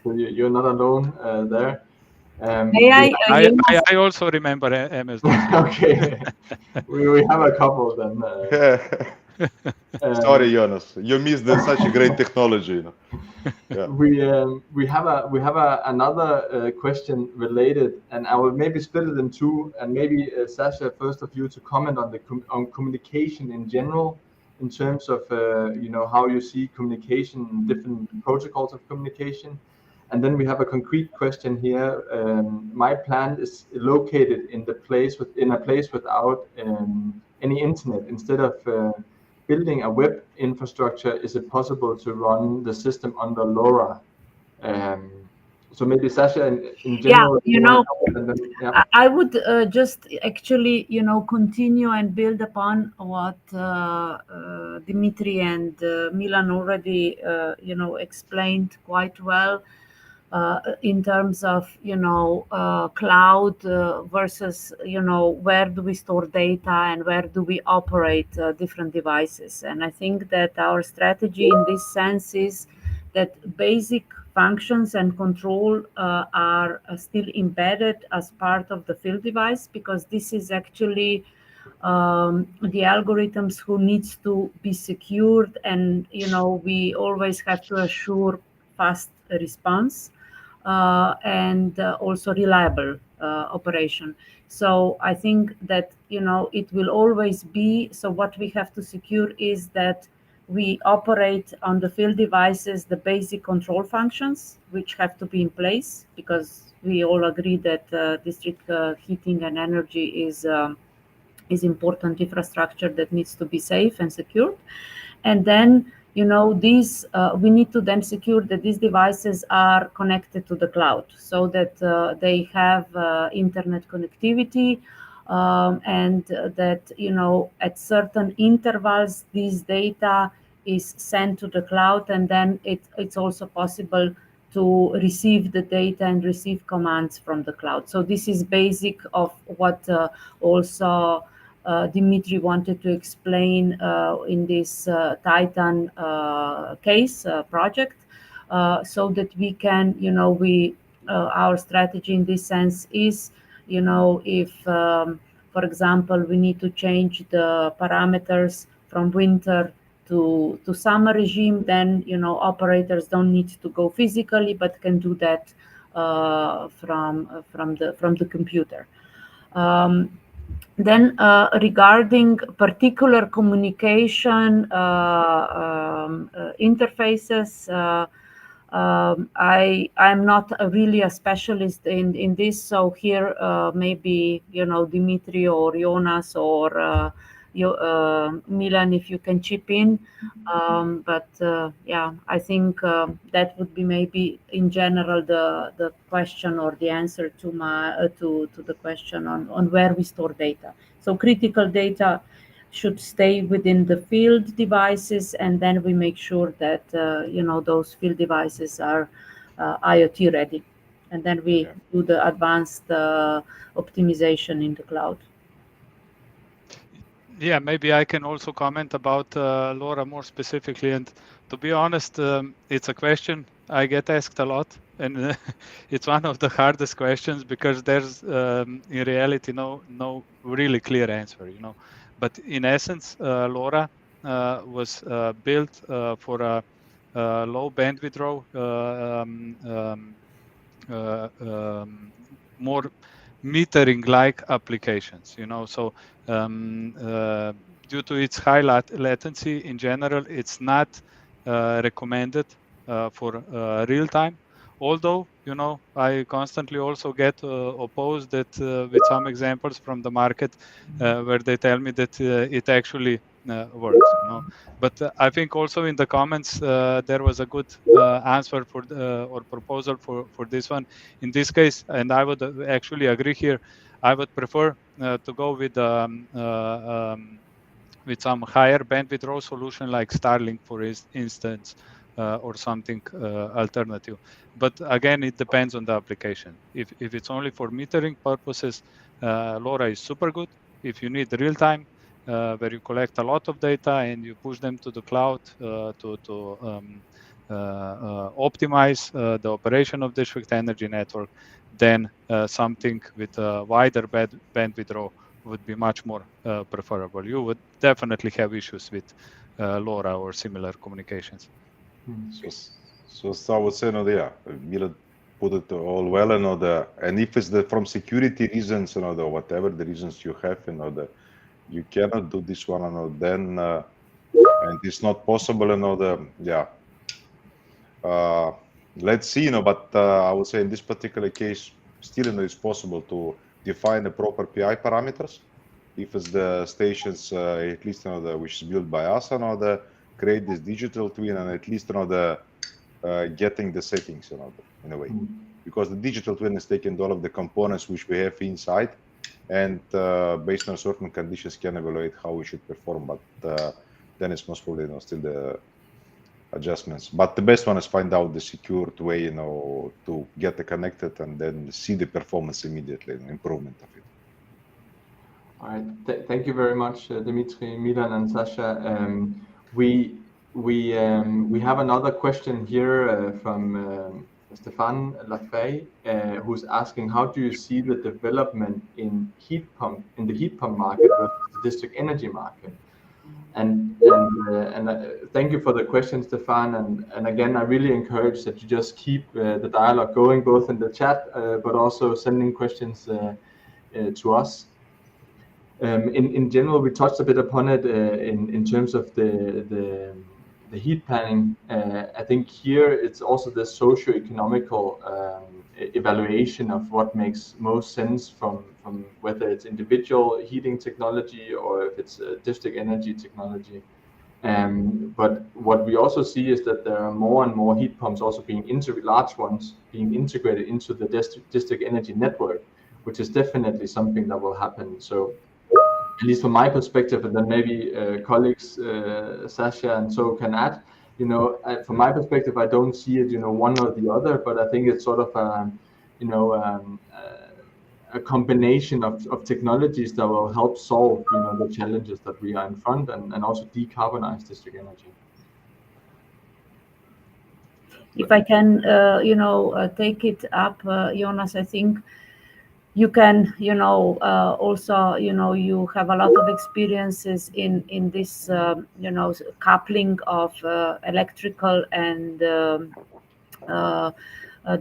So you're not alone there. I also remember MS-DOS. Okay, we have a couple then. Sorry, Jonas, you missed such a great technology. Yeah. We have another question related, and I will maybe split it in two, and maybe Sasha, first of you, to comment on communication in general, in terms of how you see communication, different protocols of communication. And then we have a concrete question here. My plant is located in a place without any internet. Instead of building a web infrastructure, is it possible to run the system under LoRa? So maybe Sasha, in general. Yeah, I would just actually, continue and build upon what Dmitry and Milan already, explained quite well. In terms of cloud versus where do we store data and where do we operate different devices. And I think that our strategy in this sense is that basic functions and control are still embedded as part of the field device, because this is actually the algorithms who needs to be secured, and we always have to assure fast response and also reliable operation. So I think that it will always be, so what we have to secure is that we operate on the field devices the basic control functions, which have to be in place, because we all agree that district heating and energy is important infrastructure that needs to be safe and secure. And then these we need to then secure that these devices are connected to the cloud, so that they have internet connectivity, and that at certain intervals this data is sent to the cloud, and then it's also possible to receive the data and receive commands from the cloud. So this is basic of what also Dmitry wanted to explain in this Titan case project, so that we can, our strategy in this sense is, if, for example, we need to change the parameters from winter to summer regime, then, operators don't need to go physically, but can do that from the computer. Then regarding particular communication interfaces, I'm not really a specialist in this, so here maybe Dmitry or Jonas or Milan, if you can chip in. But yeah, I think that would be maybe in general the question or the answer to my to the question on where we store data. So critical data should stay within the field devices, and then we make sure that those field devices are IoT ready, and then we do the advanced optimization in the cloud. Yeah, maybe I can also comment about LoRa more specifically. And to be honest, it's a question I get asked a lot, and it's one of the hardest questions because there's in reality no really clear answer, But in essence, LoRa was built for a low bandwidth row, more metering-like applications, So due to its high latency, in general, it's not recommended for real time. Although, I constantly also get opposed that with some examples from the market where they tell me that it actually works. But I think also in the comments there was a good answer for or proposal for this one. In this case, and I would actually agree here, I would prefer to go with some higher bandwidth row solution like Starlink, for instance, or something alternative. But again, it depends on the application. If it's only for metering purposes, LoRa is super good. If you need real time, where you collect a lot of data and you push them to the cloud to optimize the operation of district energy network, then something with a wider bandwidth row would be much more preferable. You would definitely have issues with LoRa or similar communications. So I would say, Milan put it all well, and if it's from security reasons, whatever the reasons you have, you cannot do this one, then and it's not possible, let's see, but I would say in this particular case, still, it's possible to define the proper PI parameters. If it's the stations, at least, which is built by us, create this digital twin and at least, getting the settings, in a way. Because the digital twin is taking all of the components which we have inside, and based on certain conditions can evaluate how we should perform, but then it's most probably still the adjustments. But the best one is find out the secured way, to get it connected and then see the performance immediately, and improvement of it. All right, thank you very much, Dmitry, Milan, and Sasha. We have another question here from Stefan Lafay, who's asking, how do you see the development in the heat pump market versus the district energy market? And thank you for the question, Stefan. And again, I really encourage that you just keep the dialogue going, both in the chat, but also sending questions to us. In general, we touched a bit upon it in terms of the heat planning. I think here it's also the socio-economical evaluation of what makes most sense from whether it's individual heating technology or if it's district energy technology. But what we also see is that there are more and more heat pumps also being large ones being integrated into the district energy network, which is definitely something that will happen. So at least from my perspective, and then maybe colleagues Sasha and so can add, from my perspective, I don't see it, one or the other, but I think it's sort of a combination of technologies that will help solve, the challenges that we are in front, and also decarbonize district energy. If I can, take it up, Jonas, I think you can, also, you have a lot of experiences in this, coupling of electrical and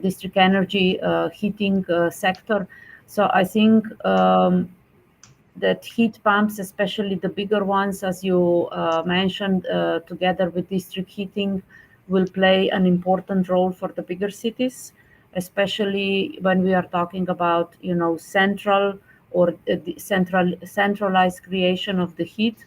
district energy heating sector. So I think that heat pumps, especially the bigger ones, as you mentioned, together with district heating, will play an important role for the bigger cities, especially when we are talking about, central or the centralized creation of the heat.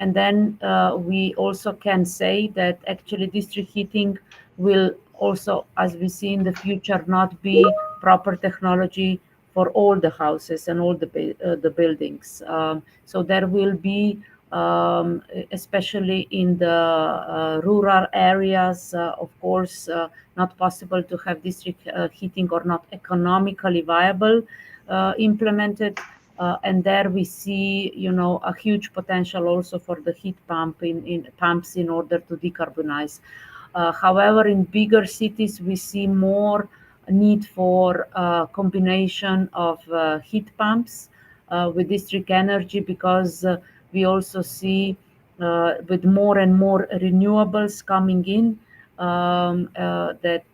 And then we also can say that actually district heating will also, as we see in the future, not be proper technology for all the houses and all the buildings. So there will be, especially in the rural areas, of course, not possible to have district heating, or not economically viable implemented. And there we see, a huge potential also for the heat pumps in order to decarbonize. However, in bigger cities, we see more need for combination of heat pumps with district energy, because we also see with more and more renewables coming in, that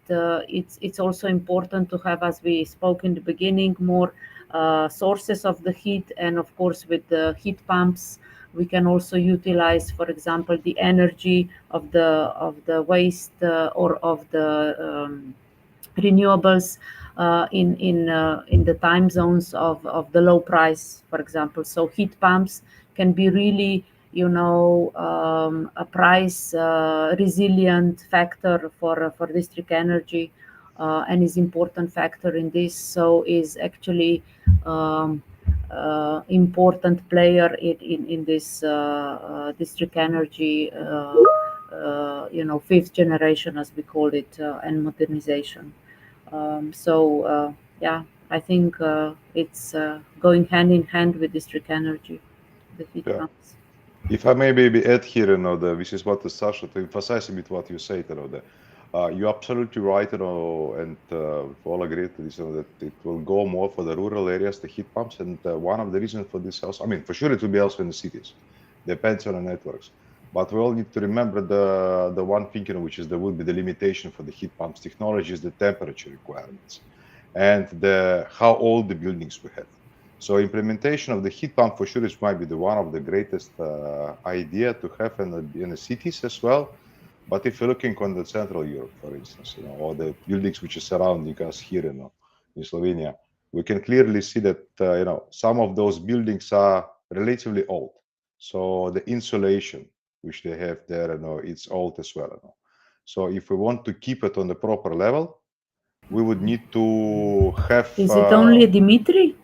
it's also important to have, as we spoke in the beginning, more sources of the heat. And of course, with the heat pumps, we can also utilize, for example, the energy of the waste or of the renewables in the time zones of the low price, for example. So heat pumps can be really, a price resilient factor for district energy, and is important factor in this. So is actually important player in this district energy, fifth generation, as we call it, and modernization. Yeah, I think it's going hand in hand with district energy, the heat pumps. If I may maybe add here, this is what the Sasha, to emphasize a bit what you say, you're absolutely right, and we all agree to this, that it will go more for the rural areas, the heat pumps, and one of the reasons for this also, I mean, for sure it will be also in the cities, depends on the networks, but we all need to remember the one thing, which is there will be the limitation for the heat pumps technology is the temperature requirements, and how old the buildings we have. So implementation of the heat pump for sure might be one of the greatest idea to have in the cities as well. But if you're looking on the Central Europe, for instance, or the buildings which are surrounding us here, in Slovenia, we can clearly see that some of those buildings are relatively old. So the insulation which they have there, it's old as well. So if we want to keep it on the proper level, we would need to have. Is it only Dmitry?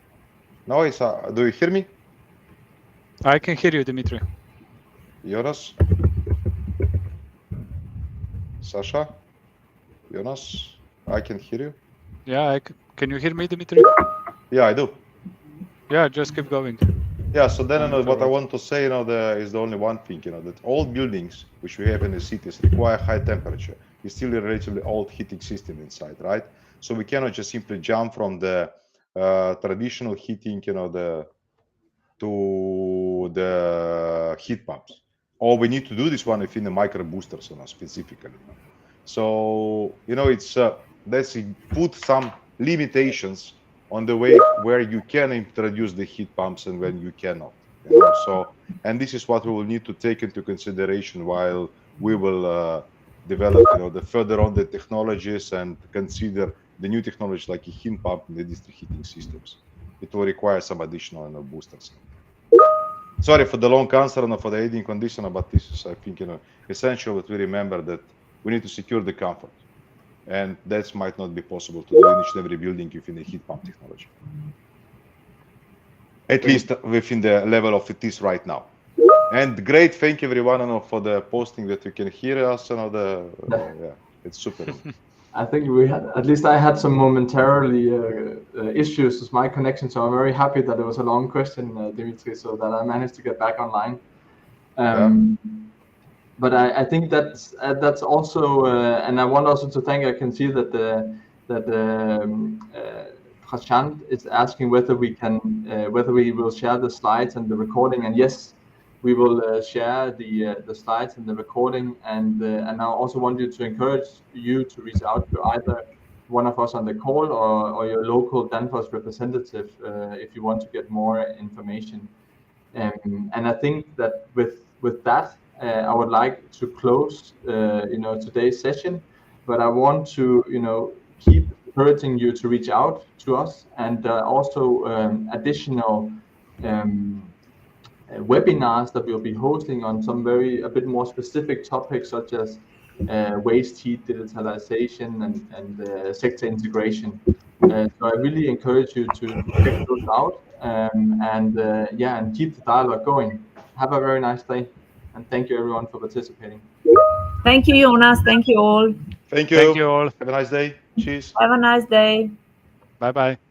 No, it's. Do you hear me? I can hear you, Dmitry. Jonas? Sasha? Jonas? I can hear you. Yeah, can you hear me, Dmitry? Yeah, I do. Yeah, just keep going. Yeah, so then what I want to say, is the only one thing, that all buildings which we have in the cities require high temperature. It's still a relatively old heating system inside, right? So we cannot just simply jump from the traditional heating, to the heat pumps. Or we need to do this one within the micro boosters, specifically. So it's let's put some limitations on the way where you can introduce the heat pumps and when you cannot. So, and this is what we will need to take into consideration while we will develop, the further on the technologies and consider the new technologies like a heat pump in the district heating systems. It will require some additional boosters. Sorry for the long answer and for the aiding condition, but this is, I think, essential that we remember that we need to secure the comfort, and that might not be possible to do in each and every building within the heat pump technology, at least within the level of it is right now. And great, thank you everyone for the posting that you can hear us. Yeah, it's super. I think we had, at least I had some momentarily issues with my connection, so I'm very happy that it was a long question, Dmitry, so that I managed to get back online. But I think that's also, and I want also to thank. I can see that Prashant is asking whether we can, whether we will share the slides and the recording, and yes, we will share the slides and the recording, and I also want you to encourage you to reach out to either one of us on the call or your local Danfoss representative if you want to get more information. And I think that with that, I would like to close, today's session, but I want to, keep encouraging you to reach out to us, and also additional webinars that we'll be hosting on some a bit more specific topics, such as waste heat, digitalization, and sector integration. So I really encourage you to check those out, and keep the dialogue going. Have a very nice day, and thank you everyone for participating. Thank you, Jonas. Thank you all. Thank you. Thank you all. Have a nice day. Cheers. Have a nice day. Bye bye.